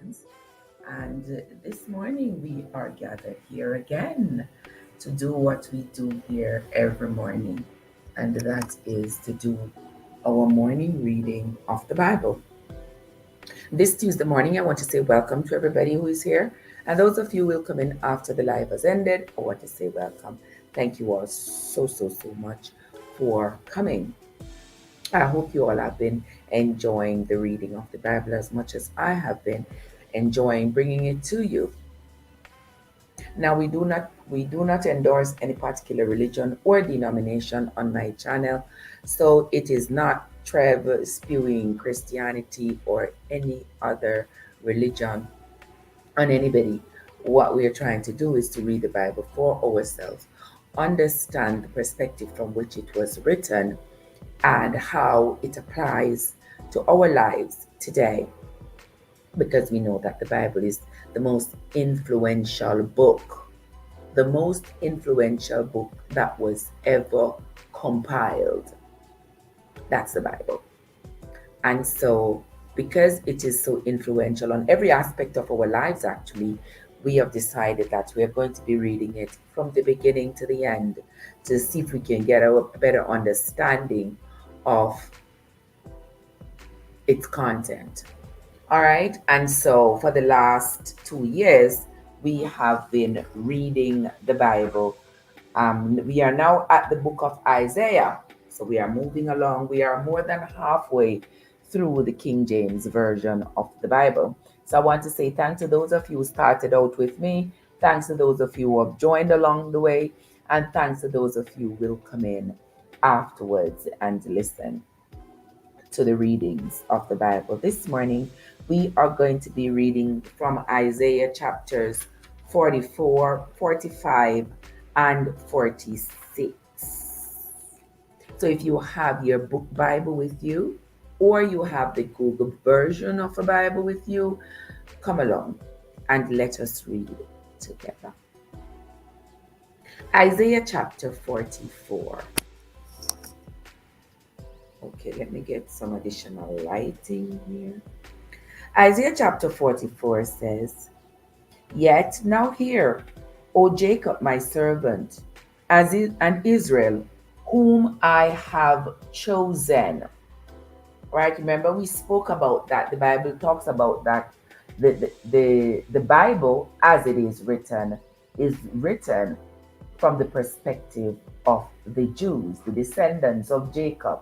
Trevessence. And this morning we are gathered here again to do what we do here every morning, and that is to do our morning reading of the Bible. This Tuesday morning, I want to say welcome to everybody who is here, and those of you who will come in after the live has ended, I want to say welcome. Thank you all so much for coming. I hope you all have been enjoying the reading of the Bible as much as I have been enjoying bringing it to you. Now we do not endorse any particular religion or denomination on my channel, so it is not Trev spewing Christianity or any other religion on anybody. What we are trying to do is to read the Bible for ourselves, understand the perspective from which it was written, and how it applies to our lives today, because we know that the Bible is the most influential book, that was ever compiled. That's the Bible. And so, because it is so influential on every aspect of our lives, actually, we have decided that we are going to be reading it from the beginning to the end to see if we can get a better understanding of its content. All right. And so for the last 2 years, we have been reading the Bible. We are now at the book of Isaiah. So we are moving along. We are more than halfway through the King James Version of the Bible. So I want to say thanks to those of you who started out with me. Thanks to those of you who have joined along the way. And thanks to those of you who will come in afterwards and listen to the readings of the Bible. This morning, we are going to be reading from Isaiah chapters 44, 45, and 46. So if you have your book Bible with you, or you have the Google version of a Bible with you, come along and let us read together. Isaiah chapter 44. Okay, let me get some additional lighting here. Isaiah chapter 44 says, "Yet now hear, O Jacob my servant, and Israel, whom I have chosen." Right? Remember, we spoke about that. The Bible talks about that. The Bible, as it is written from the perspective of the Jews, the descendants of Jacob.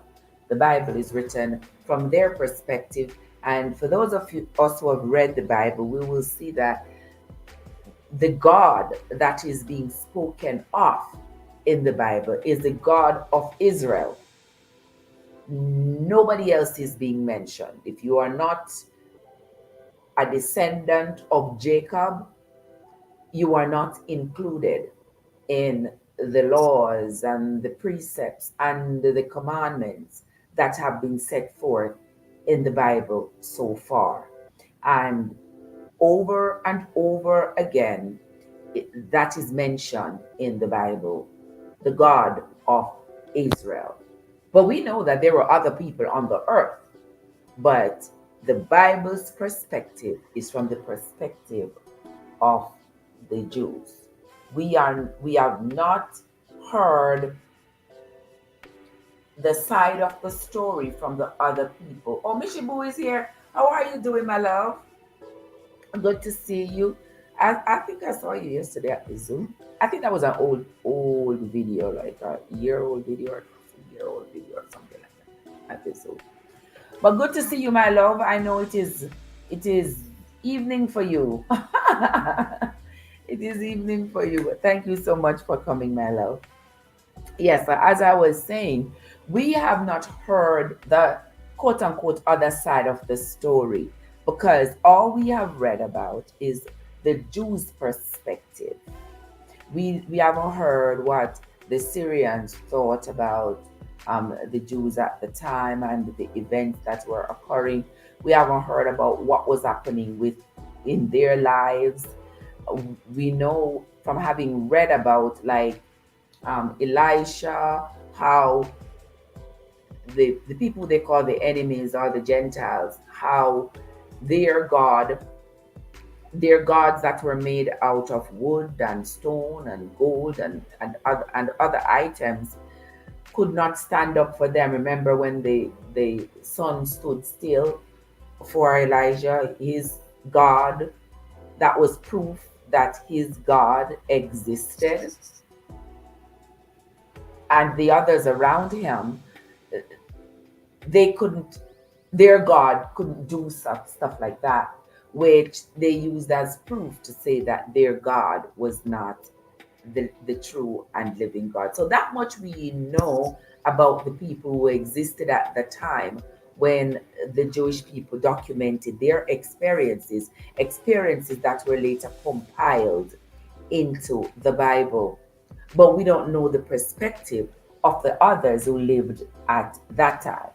The Bible is written from their perspective. And for those of us who have read the Bible, we will see that the God that is being spoken of in the Bible is the God of Israel. Nobody else is being mentioned. If you are not a descendant of Jacob, you are not included in the laws and the precepts and the commandments that have been set forth in the Bible so far. And over again, that is mentioned in the Bible, the God of Israel. But we know that there were other people on the earth, but the Bible's perspective is from the perspective of the Jews. We have not heard the side of the story from the other people. Oh, Mishibu is here. How are you doing, my love? Good to see you. I think I saw you yesterday at the Zoom. I think that was an old video, like a year-old video or 2-year-old video or something like that at the Zoom. But good to see you, my love. I know it is evening for you. It is evening for you. Thank you so much for coming, my love. Yes, as I was saying, we have not heard the quote unquote other side of the story, because all we have read about is the Jews' perspective. We haven't heard what the Syrians thought about the Jews at the time and the events that were occurring. We haven't heard about what was happening in their lives. We know from having read about, like, Elisha, how the people they call the enemies or the Gentiles, how their God their gods that were made out of wood and stone and gold and other items could not stand up for them. Remember when the sun stood still for Elijah, his God, that was proof that his God existed, and the others around him, they couldn't, their God couldn't do stuff like that, which they used as proof to say that their God was not the true and living God. So that much we know about the people who existed at the time when the Jewish people documented their experiences that were later compiled into the Bible. But we don't know the perspective of the others who lived at that time.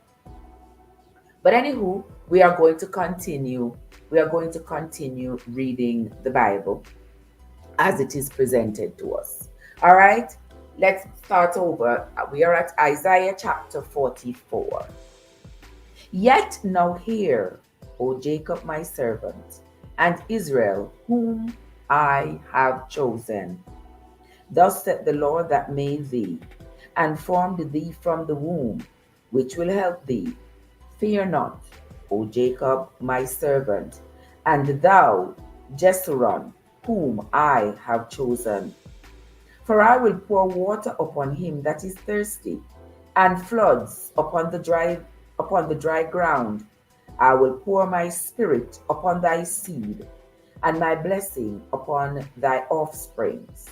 But anywho, we are going to continue. We are going to continue reading the Bible as it is presented to us. All right, let's start over. We are at Isaiah chapter 44. Yet now hear, O Jacob my servant, and Israel, whom I have chosen. Thus said the Lord that made thee, and formed thee from the womb, which will help thee. Fear not, O Jacob my servant, and thou, Jeshurun, whom I have chosen. For I will pour water upon him that is thirsty, and floods upon the dry ground. I will pour my spirit upon thy seed, and my blessing upon thy offsprings.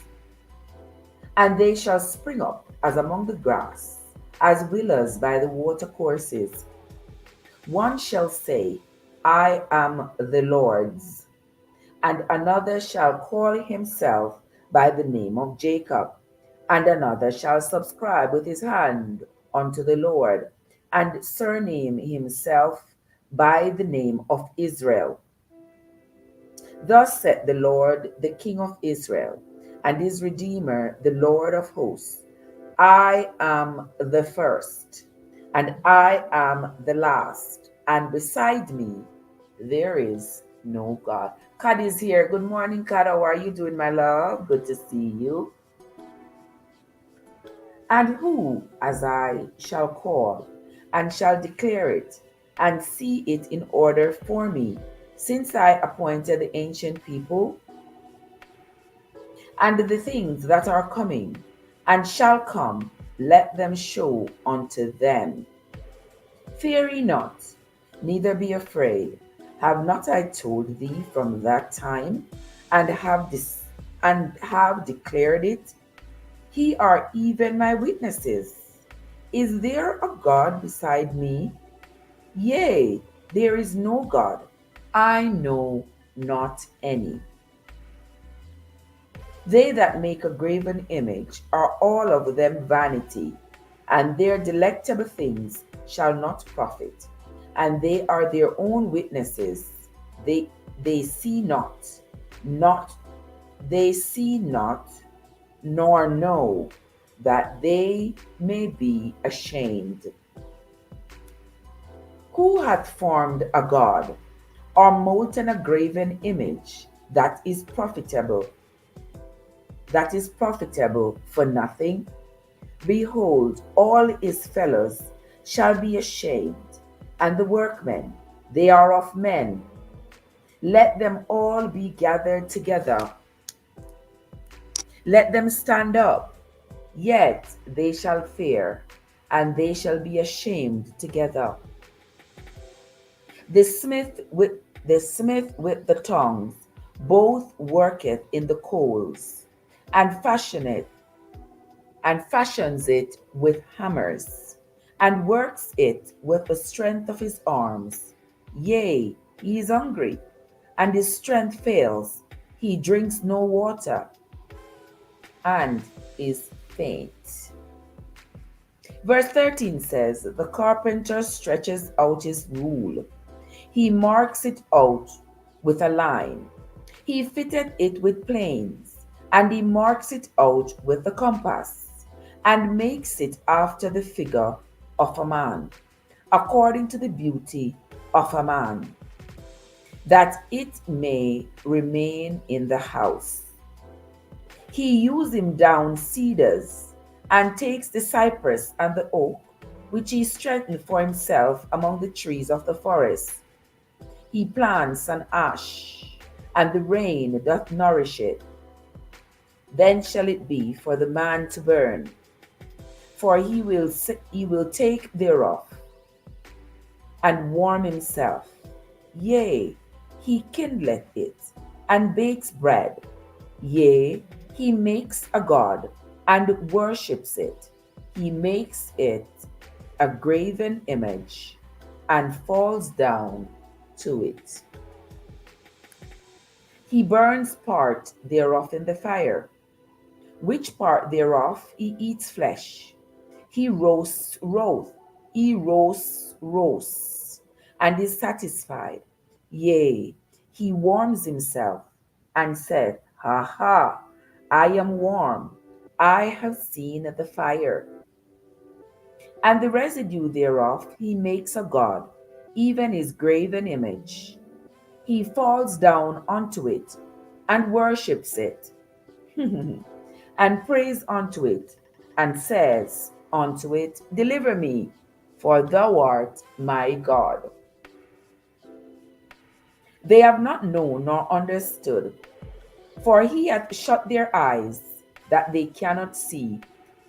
And they shall spring up as among the grass, as willows by the watercourses. One shall say, I am the Lord's, and another shall call himself by the name of Jacob, and another shall subscribe with his hand unto the Lord, and surname himself by the name of Israel. Thus said the Lord, the King of Israel, and his Redeemer, the Lord of hosts: I am the first, and I am the last, and beside me there is no God. Kad is here. Good morning, Kad. How are you doing, my love? Good to see you. And who, as I shall call, and shall declare it, and see it in order for me, since I appointed the ancient people, and the things that are coming, and shall come, let them show unto them. Fear ye not, neither be afraid. Have not I told thee from that time, and have declared it? Ye are even my witnesses. Is there a God beside me? Yea, there is no God. I know not any. They that make a graven image are all of them vanity, and their delectable things shall not profit. And they are their own witnesses. They see not, not they see not, nor know, that they may be ashamed. Who hath formed a god, or molten a graven image that is profitable for nothing? Behold, all his fellows shall be ashamed, and the workmen, they are of men. Let them all be gathered together. Let them stand up, yet they shall fear, and they shall be ashamed together. The smith with the tongs both worketh in the coals, and fashions it with hammers, and works it with the strength of his arms. Yea, he is hungry, and his strength fails. He drinks no water, and is faint. Verse 13 says, the carpenter stretches out his rule. He marks it out with a line. He fitteth it with planes, and he marks it out with the compass, and makes it after the figure of a man, according to the beauty of a man. that it may remain in the house. He hews him down cedars, and takes the cypress and the oak, which he strengthened for himself among the trees of the forest. He plants an ash, and the rain doth nourish it. Then shall it be for the man to burn, for he will take thereof, and warm himself. Yea, he kindleth it, and bakes bread. Yea, he makes a god, and worships it. He makes it a graven image, and falls down to it. He burns part thereof in the fire, which part thereof he eats flesh. He roasts, and is satisfied. Yea, he warms himself, and saith, Ha ha, I am warm. I have seen the fire. And the residue thereof he makes a god, even his graven image. He falls down unto it, and worships it, and prays unto it, and says unto it, Deliver me, for thou art my God. They have not known nor understood, for he hath shut their eyes that they cannot see,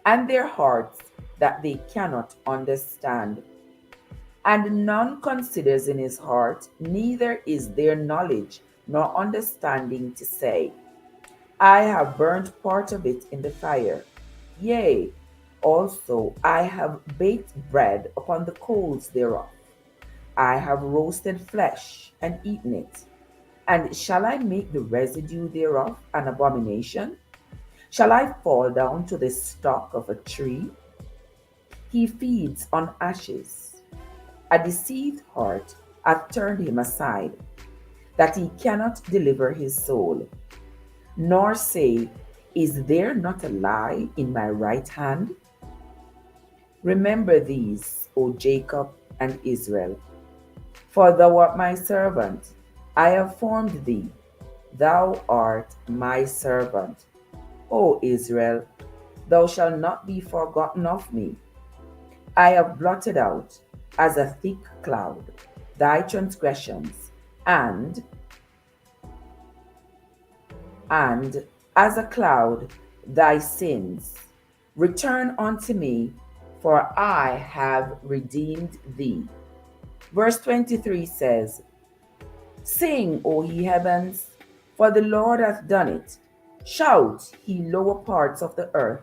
and their hearts that they cannot understand. And none considers in his heart, neither is there knowledge nor understanding to say, I have burnt part of it in the fire. Yea, also I have baked bread upon the coals thereof. I have roasted flesh and eaten it. And shall I make the residue thereof an abomination? Shall I fall down to the stalk of a tree? He feeds on ashes. A deceived heart hath turned him aside, that he cannot deliver his soul, nor say, Is there not a lie in my right hand? Remember these, O Jacob and Israel, for thou art my servant. I have formed thee. Thou art my servant. O Israel, thou shalt not be forgotten of me. I have blotted out as a thick cloud thy transgressions, and as a cloud thy sins. Return unto me, for I have redeemed thee. Verse 23 says, Sing, O ye heavens, for the Lord hath done it. Shout, ye lower parts of the earth.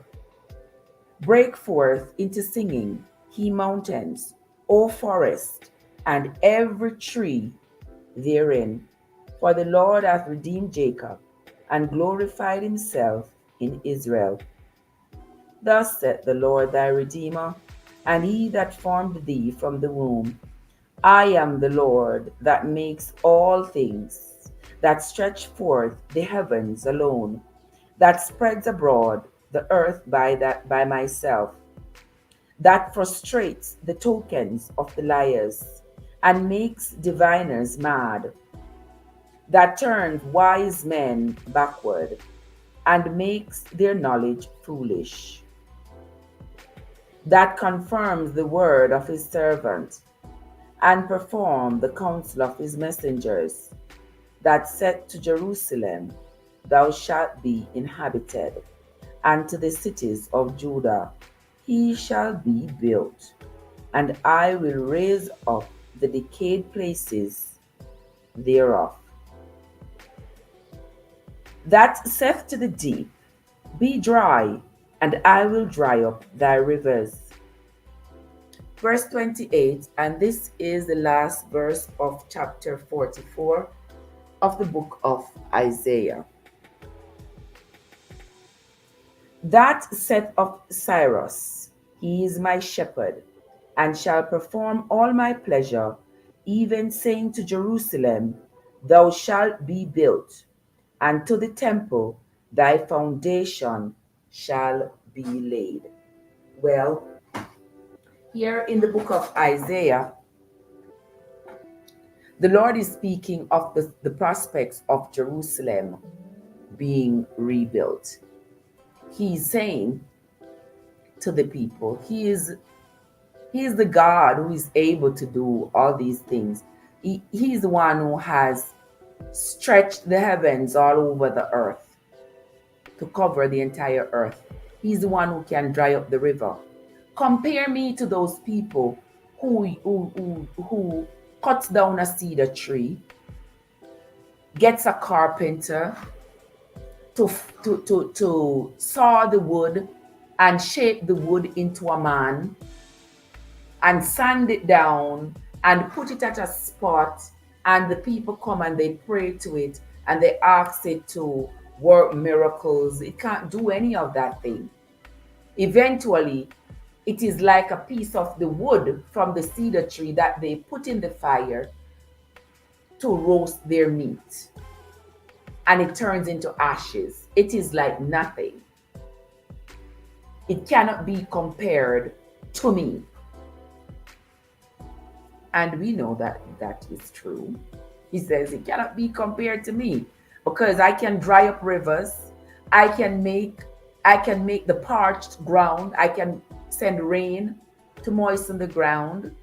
Break forth into singing, ye mountains, O forest, and every tree therein. For the Lord hath redeemed Jacob, and glorified himself in Israel. Thus saith the Lord thy Redeemer, and he that formed thee from the womb. I am the Lord that makes all things, that stretch forth the heavens alone, that spreads abroad the earth by myself, that frustrates the tokens of the liars, and makes diviners mad, that turns wise men backward, and makes their knowledge foolish, that confirms the word of his servant, and perform the counsel of his messengers, that said to Jerusalem, Thou shalt be inhabited, and to the cities of Judah, He shall be built, and I will raise up the decayed places thereof. That saith to the deep, Be dry, and I will dry up thy rivers. Verse 28, and this is the last verse of chapter 44 of the book of Isaiah. That saith of Cyrus, He is my shepherd, and shall perform all my pleasure, even saying to Jerusalem, Thou shalt be built, and to the temple thy foundation shall be laid. Well, here in the book of Isaiah, The Lord is speaking of the prospects of Jerusalem being rebuilt. He's saying to the people, He is the God who is able to do all these things. He's the one who has stretched the heavens all over the earth to cover the entire earth. He's the one who can dry up the river. Compare me to those people who cuts down a cedar tree, gets a carpenter to saw the wood and shape the wood into a man and sand it down and put it at a spot, and the people come and they pray to it and they ask it to work miracles. It can't do any of that thing. Eventually, it is like a piece of the wood from the cedar tree that they put in the fire to roast their meat, and it turns into ashes. It is like nothing. It cannot be compared to me. And we know that that is true. He says it cannot be compared to me, because I can dry up rivers. I can make the parched ground. I can send rain to moisten the ground.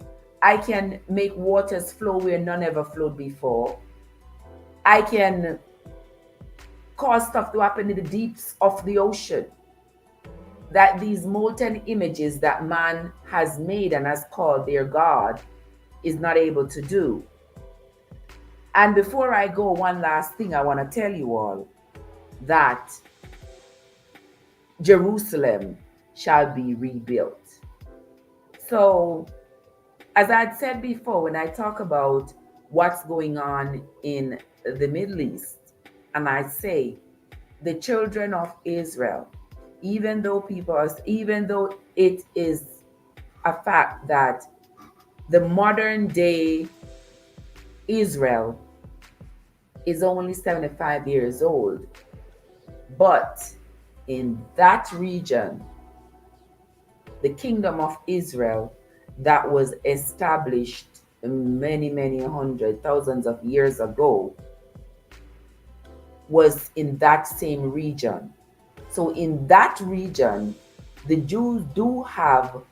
I can make waters flow where none ever flowed before. I can cause stuff to happen in the deeps of the ocean that these molten images that man has made and has called their God is not able to do. And before I go, one last thing I want to tell you all, that Jerusalem shall be rebuilt. So, as I had said before, when I talk about what's going on in the Middle East, and I say the children of Israel, even though it is a fact that the modern day Israel is only 75 years old, but in that region, the kingdom of Israel that was established many hundred thousands of years ago was in that same region. So in that region, the Jews do have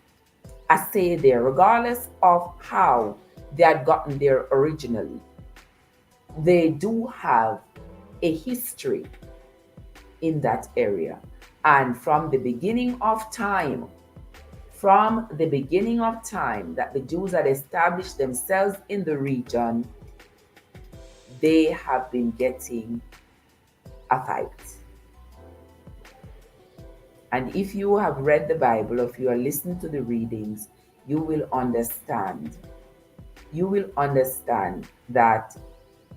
a say there, regardless of how they had gotten there originally. They do have a history in that area. And from the beginning of time that the Jews had established themselves in the region, they have been getting a fight. And if you have read the Bible, or if you are listening to the readings, you will understand. You will understand that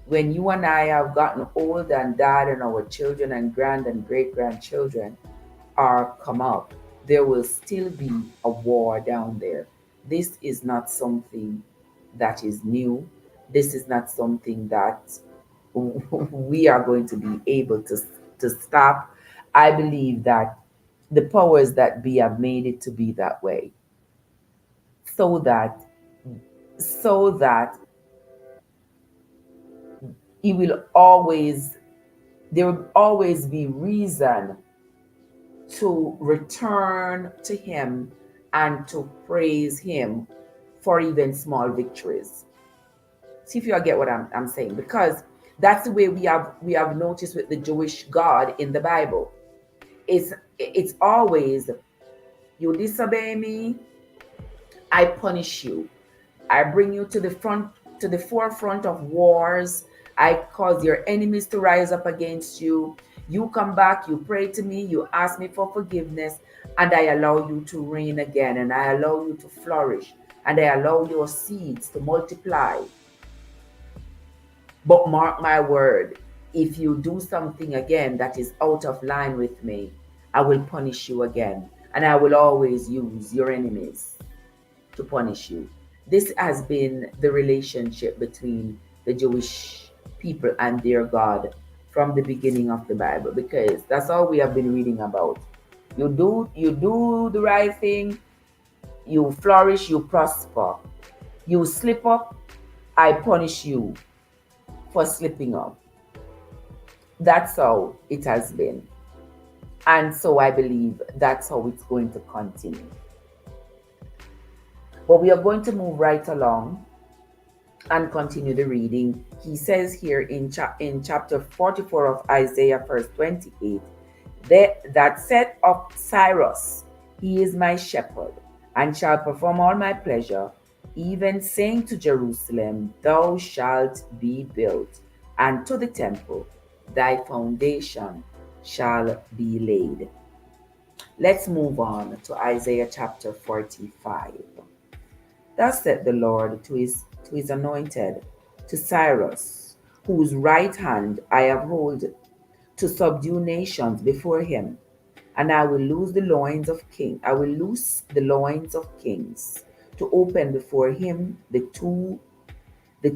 when you and I have gotten old and died, and our children and grand and great-grandchildren are come up, there will still be a war down there. This is not something that is new. This is not something that we are going to be able to stop. I believe that the powers that be have made it to be that way, so that there will always be reason to return to him and to praise him for even small victories. See if you get what I'm saying, because that's the way we have noticed with the Jewish God in the Bible. It's always, you disobey me, I punish you. I bring you to the forefront of wars. I cause your enemies to rise up against you. You come back, you pray to me, you ask me for forgiveness, and I allow you to reign again, and I allow you to flourish, and I allow your seeds to multiply. But mark my word, if you do something again that is out of line with me, I will punish you again, and I will always use your enemies to punish you. This has been the relationship between the Jewish people and their God from the beginning of the Bible, because that's all we have been reading about. You do the right thing, you flourish, you prosper. You slip up, I punish you for slipping up. That's how it has been. And so I believe that's how it's going to continue. But we are going to move right along and continue the reading. He says here in chapter 44 of Isaiah, verse 28, that said of Cyrus, he is my shepherd, and shall perform all my pleasure, even saying to Jerusalem, thou shalt be built, and to the temple, thy foundation shall be laid. Let's move on to Isaiah chapter 45. Thus said the Lord to his anointed, to Cyrus, whose right hand I have hold, to subdue nations before him, and I will loose the loins of kings. I will loose the loins of kings, to open before him the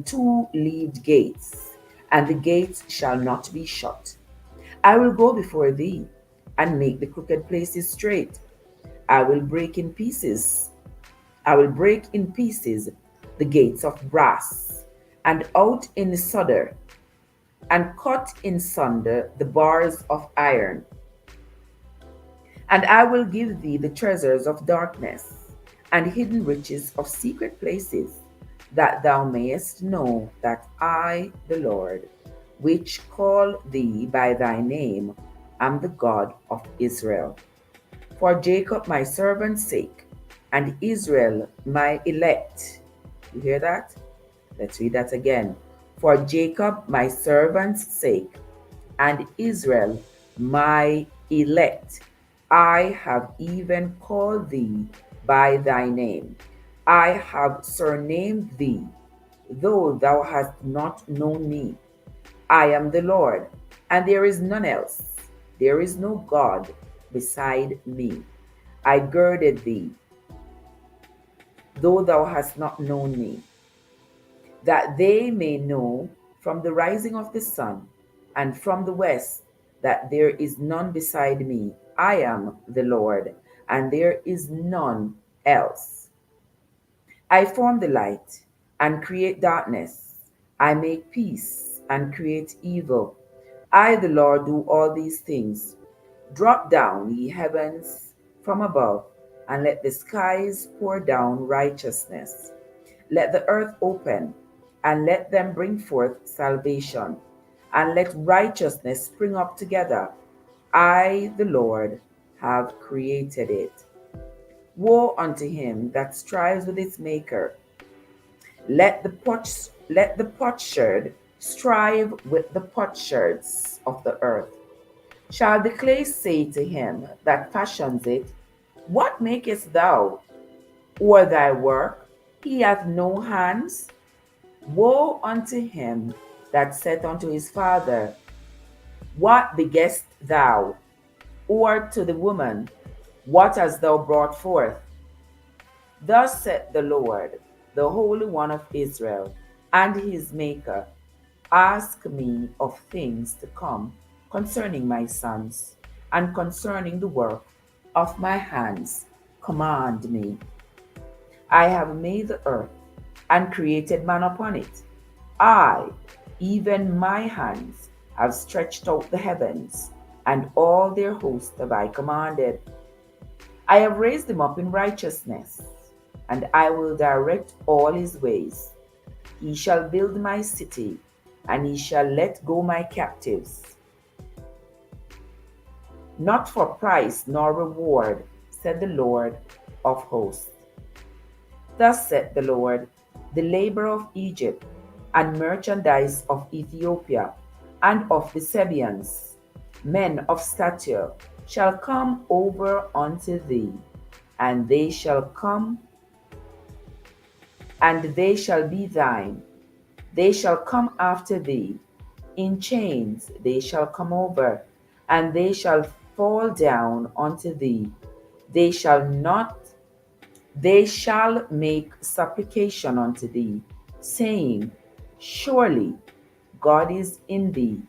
two-leaved gates, and the gates shall not be shut. I will go before thee, and make the crooked places straight. I will break in pieces I will break in pieces the gates of brass, and out in sunder, and cut in sunder the bars of iron. And I will give thee the treasures of darkness, and hidden riches of secret places, that thou mayest know that I, the Lord, which call thee by thy name, am the God of Israel. For Jacob my servant's sake, and Israel my elect. You hear that? Let's read that again. For Jacob my servant's sake, and Israel my elect, I have even called thee by thy name. I have surnamed thee, though thou hast not known me. I am the Lord, and there is none else. There is no God beside me. I girded thee, though thou hast not known me, that they may know from the rising of the sun and from the west that there is none beside me. I am the Lord, and there is none else. I form the light and create darkness. I make peace and create evil. I, the Lord, do all these things. Drop down, ye heavens, from above, and let the skies pour down righteousness. Let the earth open, and let them bring forth salvation, and let righteousness spring up together. I, the Lord, have created it. Woe unto him that strives with his maker. Let the potsherd strive with the potsherds of the earth. Shall the clay say to him that fashions it, what makest thou? Or thy work? He hath no hands. Woe unto him that saith unto his father, what begettest thou? Or to the woman, what hast thou brought forth? Thus saith the Lord, the Holy One of Israel, and his Maker, ask me of things to come concerning my sons, and concerning the work of my hands, command me. I have made the earth, and created man upon it. I, even my hands, have stretched out the heavens, and all their host have I commanded. I have raised him up in righteousness, and I will direct all his ways. He shall build my city, and he shall let go my captives. Not for price nor reward, said the Lord of hosts. Thus saith the Lord, the labor of Egypt, and merchandise of Ethiopia, and of the Sabeans, men of stature, shall come over unto thee, and they shall come, and they shall be thine. They shall come after thee. In chains they shall come over, and they shall fall down unto thee. They shall not, they shall make supplication unto thee, saying, surely God is in thee,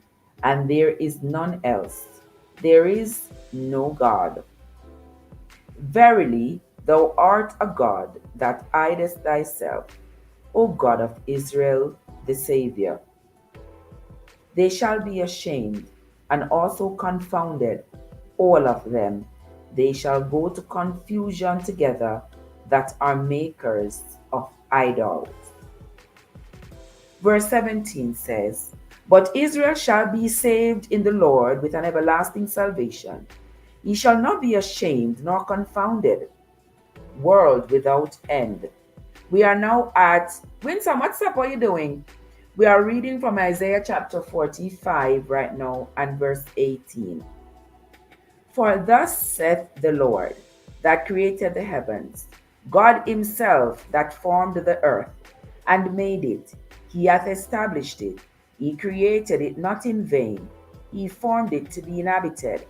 and there is none else. There is no God. Verily, thou art a God that hidest thyself, O God of Israel, the Savior. They shall be ashamed and also confounded, all of them. They shall go to confusion together that are makers of idols. Verse 17 says, But Israel shall be saved in the Lord with an everlasting salvation. He shall not be ashamed nor confounded, world without end. We are now at Winsome. What's up? What are you doing? We are reading from Isaiah chapter 45 right now and verse 18. For thus saith the Lord that created the heavens, God himself that formed the earth and made it. He hath established it. He created it not in vain. He formed it to be inhabited.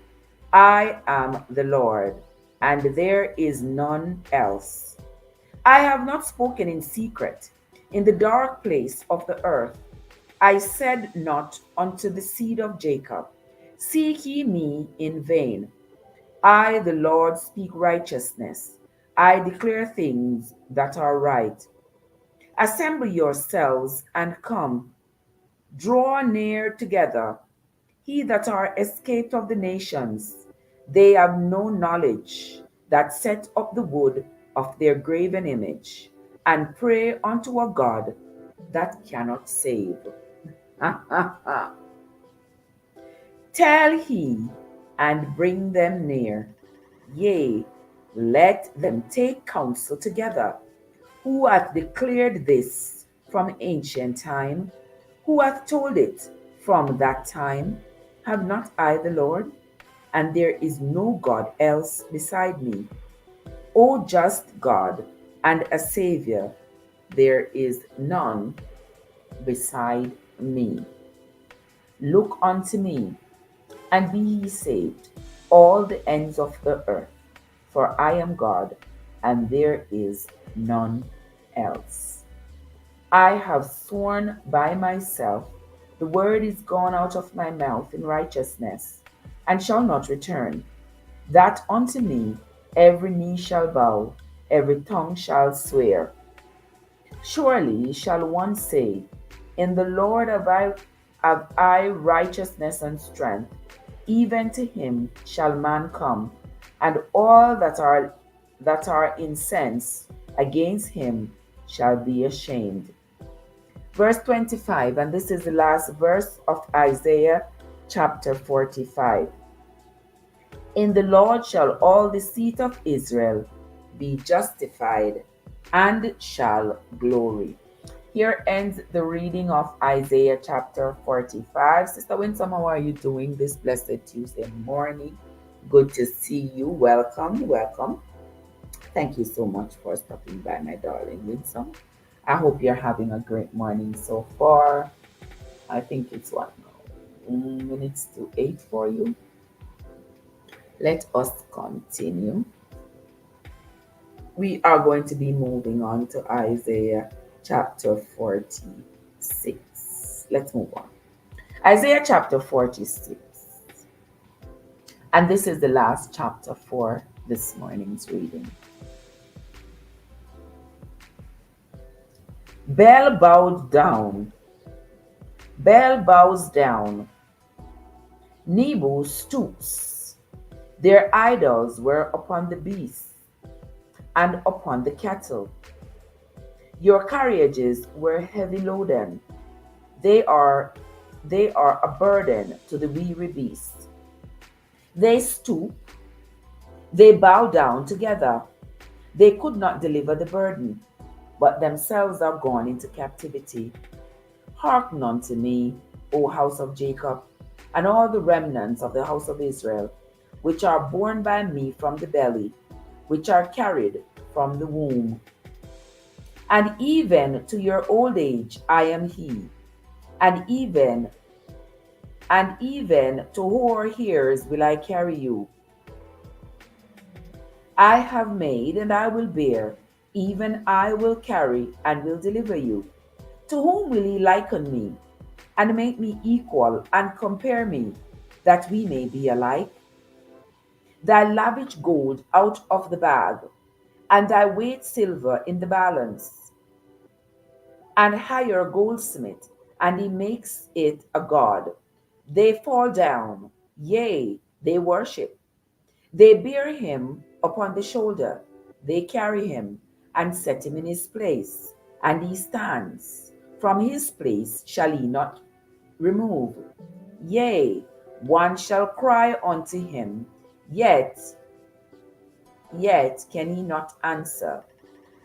I am the Lord, and there is none else. I have not spoken in secret, in the dark place of the earth. I said not unto the seed of Jacob, Seek ye me in vain. I, the Lord, speak righteousness. I declare things that are right. Assemble yourselves and come. Draw near together, he that are escaped of the nations. They have no knowledge that set up the wood of their graven image, and pray unto a God that cannot save. Tell he, and bring them near. Yea, let them take counsel together. Who hath declared this from ancient time? Who hath told it from that time? Have not I the Lord? And there is no God else beside me. O just God and a Savior, there is none beside me. Look unto me, and be ye saved, all the ends of the earth, for I am God, and there is none else. I have sworn by myself, the word is gone out of my mouth in righteousness, and shall not return, that unto me every knee shall bow, every tongue shall swear. Surely shall one say, In the Lord have I righteousness and strength. Even to him shall man come, and all that are incensed against him shall be ashamed. Verse 25, and this is the last verse of Isaiah chapter 45. In the Lord shall all the seat of Israel be justified and shall glory. Here ends the reading of Isaiah chapter 45. Sister Winsome, how are you doing this blessed Tuesday morning? Good to see you. Welcome, welcome. Thank you so much for stopping by, my darling Winsome. I hope you're having a great morning so far. I think it's what now? Minutes to 8 for you. Let us continue. We are going to be moving on to Isaiah chapter 46. Let's move on. Isaiah chapter 46. And this is the last chapter for this morning's reading. Bel bowed down. Bel bows down. Nebo stoops. Their idols were upon the beasts and upon the cattle. Your carriages were heavy loaden. They are a burden to the weary beast. They stoop, they bow down together. They could not deliver the burden, but themselves are gone into captivity. Hearken unto me, O house of Jacob, and all the remnants of the house of Israel, which are born by me from the belly, which are carried from the womb. And even to your old age I am he, and even to hoar hairs will I carry you. I have made and I will bear, even I will carry and will deliver you. To whom will he liken me, and make me equal, and compare me, that we may be alike? Thy lavish gold out of the bag, and thy weight silver in the balance. and hire a goldsmith, and he makes it a god. They fall down, yea, they worship. They bear him upon the shoulder, they carry him, and set him in his place, and he stands. From his place shall he not remove. Yea, one shall cry unto him, yet can he not answer,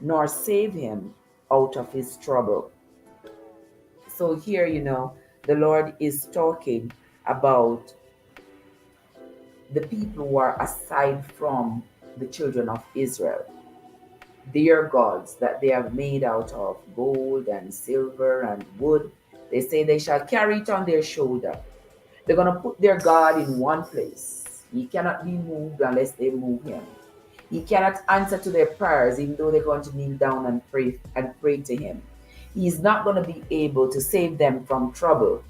nor save him out of his trouble. So here, the Lord is talking about the people who are aside from the children of Israel, their gods that they have made out of gold and silver and wood. They say they shall carry it on their shoulder. They're going to put their God in one place. He cannot be moved unless they move him. He cannot answer to their prayers, even though they're going to kneel down and pray to him. He's not going to be able to save them from trouble,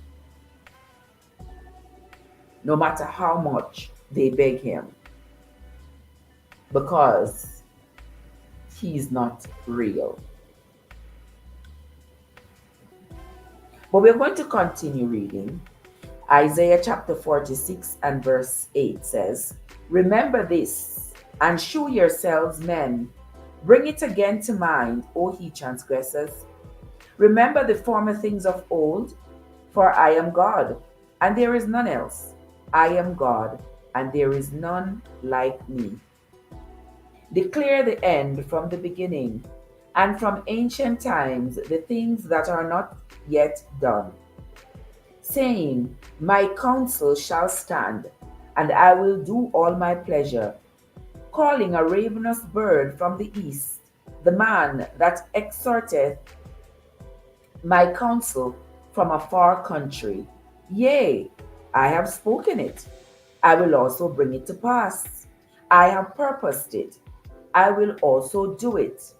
no matter how much they beg him, because he's not real. But we're going to continue reading. Isaiah chapter 46 and verse 8 says, "Remember this, and shew yourselves men. Bring it again to mind, O ye transgressors. Remember the former things of old, for I am God, and there is none else. I am God, and there is none like me. Declare the end from the beginning, and from ancient times the things that are not yet done, saying, My counsel shall stand, and I will do all my pleasure, calling a ravenous bird from the east, the man that exhorteth my counsel from a far country. Yea, I have spoken it. I will also bring it to pass. I have purposed it. I will also do it.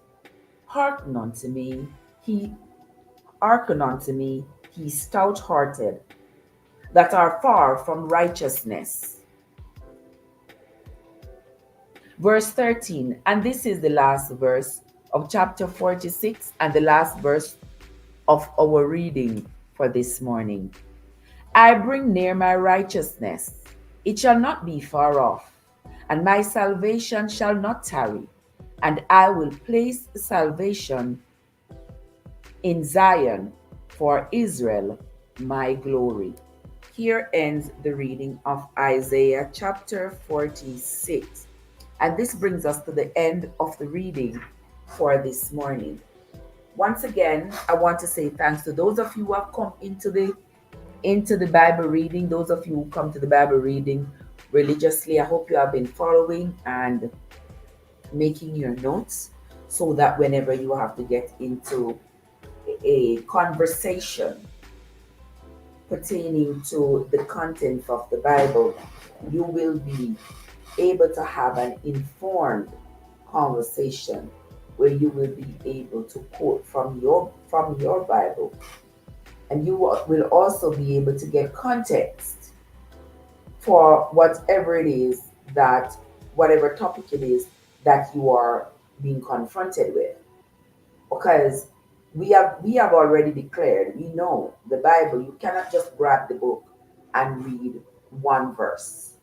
Hearken unto me, he hearken unto me, he stout hearted, that are far from righteousness." Verse 13, and this is the last verse of chapter 46 and the last verse of our reading for this morning. "I bring near my righteousness, it shall not be far off, and my salvation shall not tarry, and I will place salvation in Zion for Israel, my glory." Here ends the reading of Isaiah chapter 46. And this brings us to the end of the reading for this morning. Once again, I want to say thanks to those of you who have come into the Bible reading, those of you who come to the Bible reading religiously. I hope you have been following and making your notes, so that whenever you have to get into a conversation pertaining to the content of the Bible, you will be able to have an informed conversation where you will be able to quote from your Bible, and you will also be able to get context for whatever topic it is that you are being confronted with. Because we have already declared, we know the Bible, you cannot just grab the book and read one verse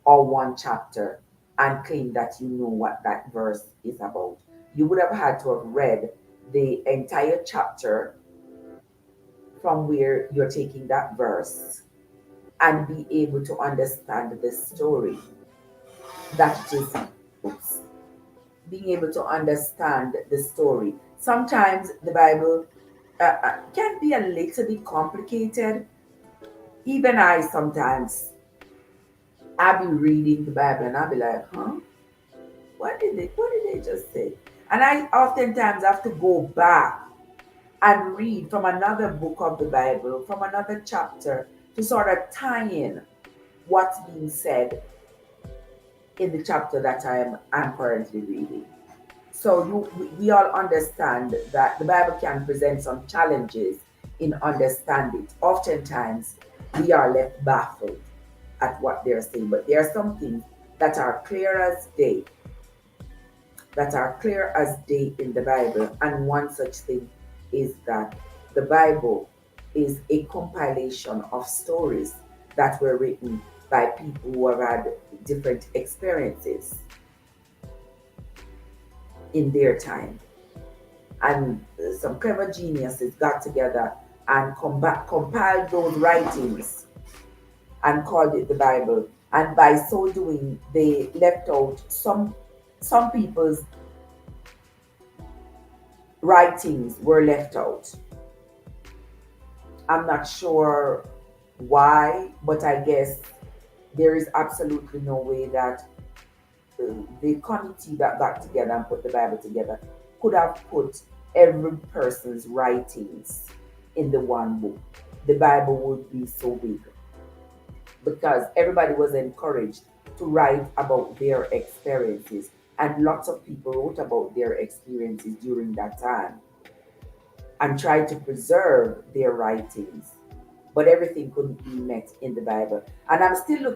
or one chapter and claim that you know what that verse is about. You would have had to have read the entire chapter from where you're taking that verse and be able to understand the story that it is. Oops. Being able to understand the story. Sometimes the Bible can be a little bit complicated. Even I be reading the Bible and I'll be like, huh? What did they just say? And I oftentimes have to go back and read from another book of the Bible, from another chapter, to sort of tie in what's being said in the chapter that I'm currently reading. So we all understand that the Bible can present some challenges in understanding. Oftentimes, we are left baffled at what they're saying, but there are some things that are clear as day, in the Bible, and one such thing is that the Bible is a compilation of stories that were written by people who have had different experiences in their time. And some clever geniuses got together and compiled those writings and called it the Bible. And by so doing, they left out some people's writings were left out. I'm not sure why, but I guess there is absolutely no way that the committee that got together and put the Bible together could have put every person's writings in the one book. The Bible would be so big because everybody was encouraged to write about their experiences, and lots of people wrote about their experiences during that time and tried to preserve their writings, but everything couldn't be met in the Bible. And I'm still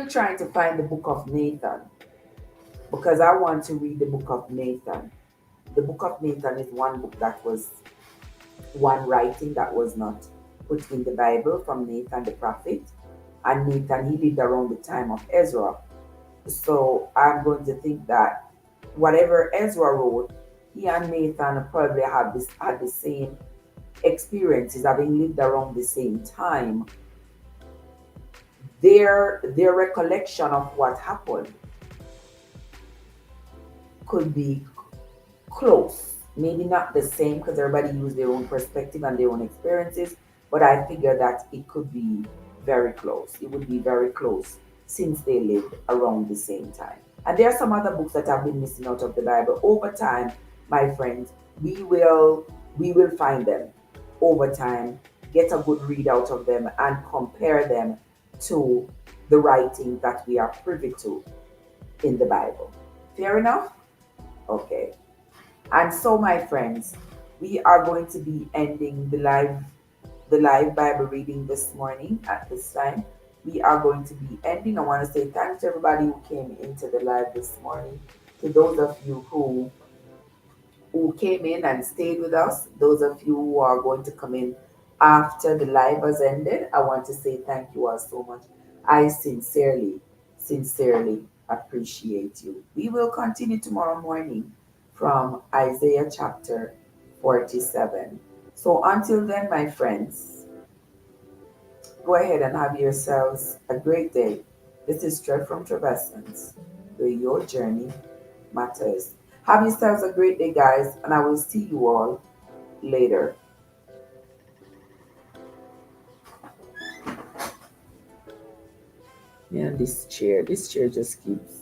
trying to find the book of Nathan because I want to read the book of Nathan. The book of Nathan is one book that was one writing that was not put in the Bible from Nathan the prophet. And Nathan, he lived around the time of Ezra. So I'm going to think that whatever Ezra wrote, he and Nathan probably had the same experiences, having lived around the same time. Their recollection of what happened could be close. Maybe not the same because everybody used their own perspective and their own experiences, but I figure that it could be very close. It would be very close since they lived around the same time. And there are some other books that have been missing out of the Bible. Over time, my friends, we will find them over time, get a good read out of them and compare them to the writings that we are privy to in the Bible. Fair enough? Okay. And so, my friends, we are going to be ending the live Bible reading this morning at this time. We are going to be ending. I want to say thanks to everybody who came into the live this morning. To those of you who came in and stayed with us, those of you who are going to come in after the live has ended, I want to say thank you all so much. I sincerely appreciate you. We will continue tomorrow morning from Isaiah chapter 47. So until then, my friends, go ahead and have yourselves a great day. This is Trev from Trevessence, where your journey matters. Have yourselves a great day, guys, and I will see you all later. Man, this chair just keeps